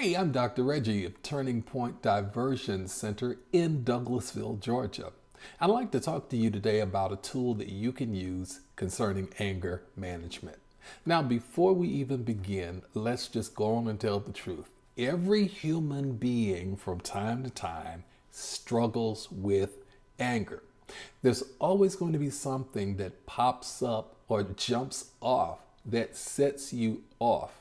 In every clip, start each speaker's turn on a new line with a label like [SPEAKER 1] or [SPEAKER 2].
[SPEAKER 1] Hey, I'm Dr. Reggie of Turning Point Diversion Center in Douglasville, Georgia. I'd like to talk to you today about a tool that you can use concerning anger management. Now, before we even begin, let's just go on and tell the truth. Every human being from time to time struggles with anger. There's always going to be something that pops up or jumps off that sets you off.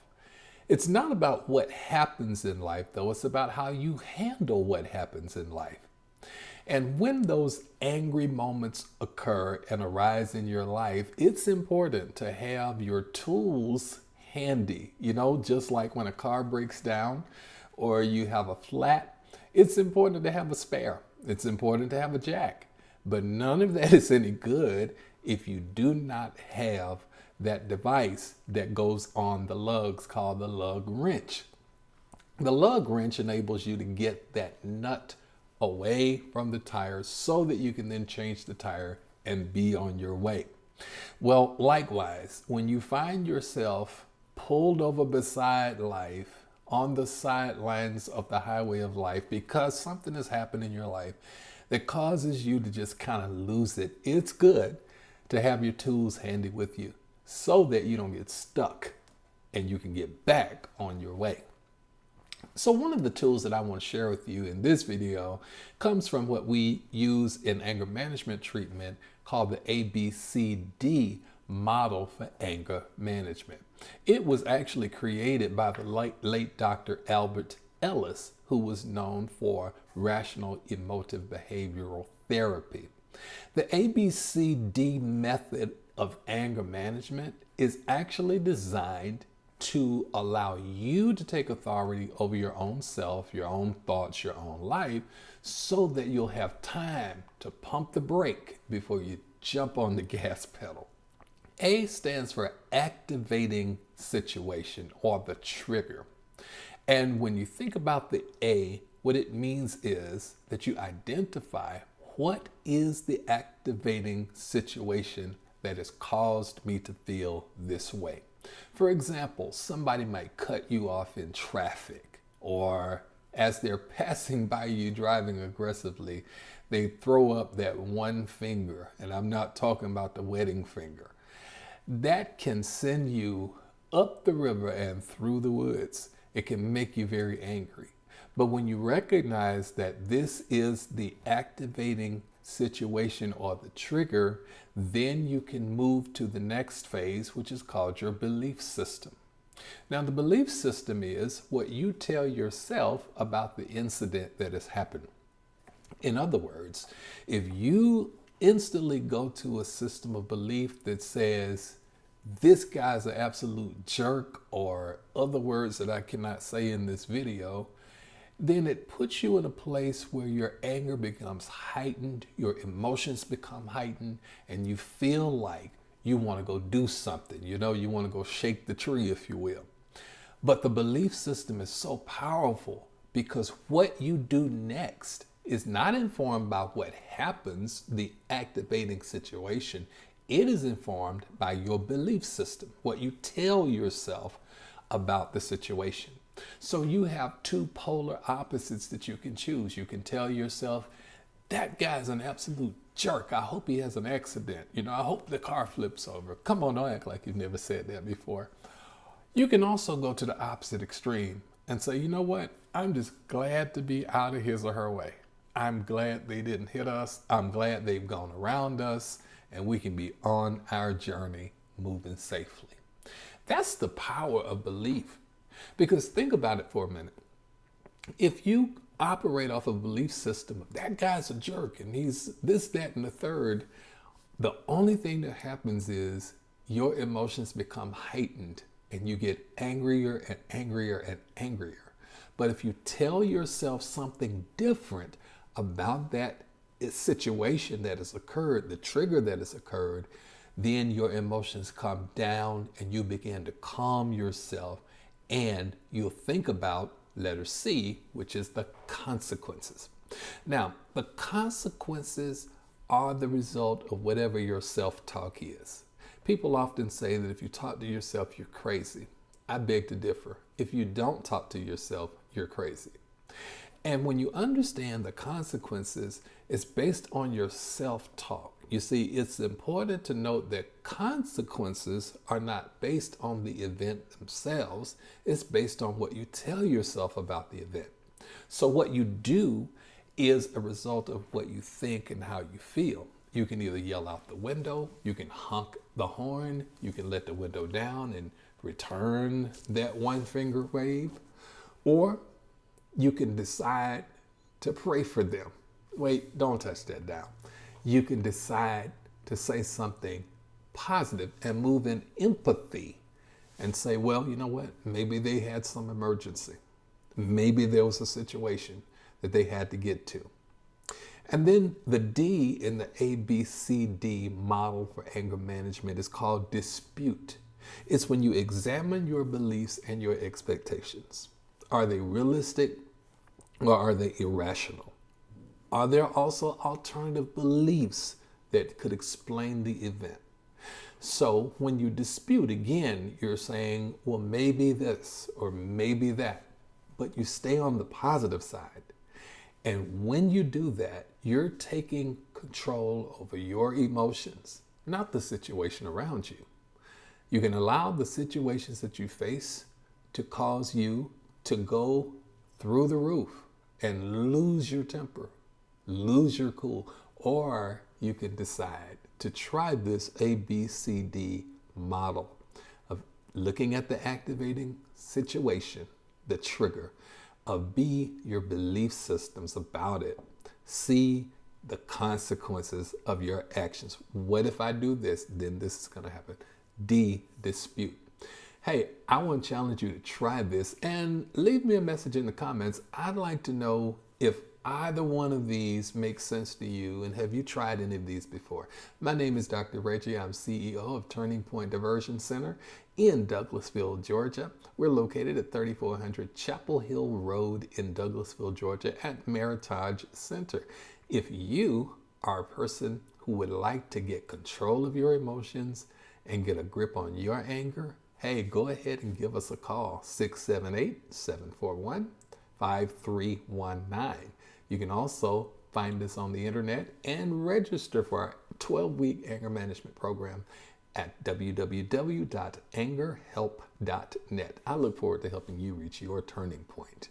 [SPEAKER 1] It's not about what happens in life, though. It's about how you handle what happens in life. And when those angry moments occur and arise in your life, it's important to have your tools handy. You know, just like when a car breaks down or you have a flat, it's important to have a spare. It's important to have a jack. But none of that is any good if you do not have that device that goes on the lugs called the lug wrench. The lug wrench enables you to get that nut away from the tire so that you can then change the tire and be on your way. Well, likewise, when you find yourself pulled over beside life on the sidelines of the highway of life because something has happened in your life that causes you to just kind of lose it, it's good to have your tools handy with you so that you don't get stuck and you can get back on your way. So one of the tools that I want to share with you in this video comes from what we use in anger management treatment called the ABCD model for anger management. It was actually created by the late Dr. Albert Ellis, who was known for rational emotive behavioral therapy. The ABCD method of anger management is actually designed to allow you to take authority over your own self, your own thoughts, your own life, so that you'll have time to pump the brake before you jump on the gas pedal. A stands for activating situation or the trigger. And when you think about the A, what it means is that you identify what is the activating situation that has caused me to feel this way. For example, somebody might cut you off in traffic, or as they're passing by you driving aggressively, they throw up that one finger, and I'm not talking about the wedding finger. That can send you up the river and through the woods. It can make you very angry. But when you recognize that this is the activating situation or the trigger, then you can move to the next phase, which is called your belief system. Now, the belief system is what you tell yourself about the incident that has happened. In other words, if you instantly go to a system of belief that says, this guy's an absolute jerk, or other words that I cannot say in this video, then it puts you in a place where your anger becomes heightened, your emotions become heightened, and you feel like you want to go do something. You know, you want to go shake the tree, if you will. But the belief system is so powerful because what you do next is not informed by what happens, the activating situation. It is informed by your belief system, what you tell yourself about the situation. So you have two polar opposites that you can choose. You can tell yourself, that guy's an absolute jerk. I hope he has an accident. You know, I hope the car flips over. Come on, don't act like you've never said that before. You can also go to the opposite extreme and say, you know what? I'm just glad to be out of his or her way. I'm glad they didn't hit us. I'm glad they've gone around us and we can be on our journey moving safely. That's the power of belief. Because think about it for a minute. If you operate off a belief system of that guy's a jerk and he's this, that, and the third, the only thing that happens is your emotions become heightened and you get angrier and angrier and angrier. But if you tell yourself something different about that situation that has occurred, the trigger that has occurred, then your emotions come down and you begin to calm yourself. And you'll think about letter C, which is the consequences. Now, the consequences are the result of whatever your self-talk is. People often say that if you talk to yourself, you're crazy. I beg to differ. If you don't talk to yourself, you're crazy. And when you understand the consequences, it's based on your self-talk. You see, it's important to note that consequences are not based on the event themselves. It's based on what you tell yourself about the event. So what you do is a result of what you think and how you feel. You can either yell out the window, you can honk the horn, you can let the window down and return that one finger wave, or you can decide to pray for them. Wait, don't touch that down. You can decide to say something positive and move in empathy and say, well, you know what? Maybe they had some emergency. Maybe there was a situation that they had to get to. And then the D in the ABCD model for anger management is called dispute. It's when you examine your beliefs and your expectations. Are they realistic or are they irrational? Are there also alternative beliefs that could explain the event? So when you dispute, again, you're saying, well, maybe this or maybe that, but you stay on the positive side. And when you do that, you're taking control over your emotions, not the situation around you. You can allow the situations that you face to cause you to go through the roof and lose your temper, lose your cool, or you can decide to try this ABCD model of looking at the activating situation, the trigger, of B, your belief systems about it, C, the consequences of your actions. What if I do this? Then this is going to happen. D, dispute. Hey, I want to challenge you to try this and leave me a message in the comments. I'd like to know if either one of these makes sense to you, and have you tried any of these before? My name is Dr. Reggie. I'm CEO of Turning Point Diversion Center in Douglasville, Georgia. We're located at 3400 Chapel Hill Road in Douglasville, Georgia at Meritage Center. If you are a person who would like to get control of your emotions and get a grip on your anger, hey, go ahead and give us a call, 678-741-5319. You can also find us on the internet and register for our 12-week anger management program at www.angerhelp.net. I look forward to helping you reach your turning point.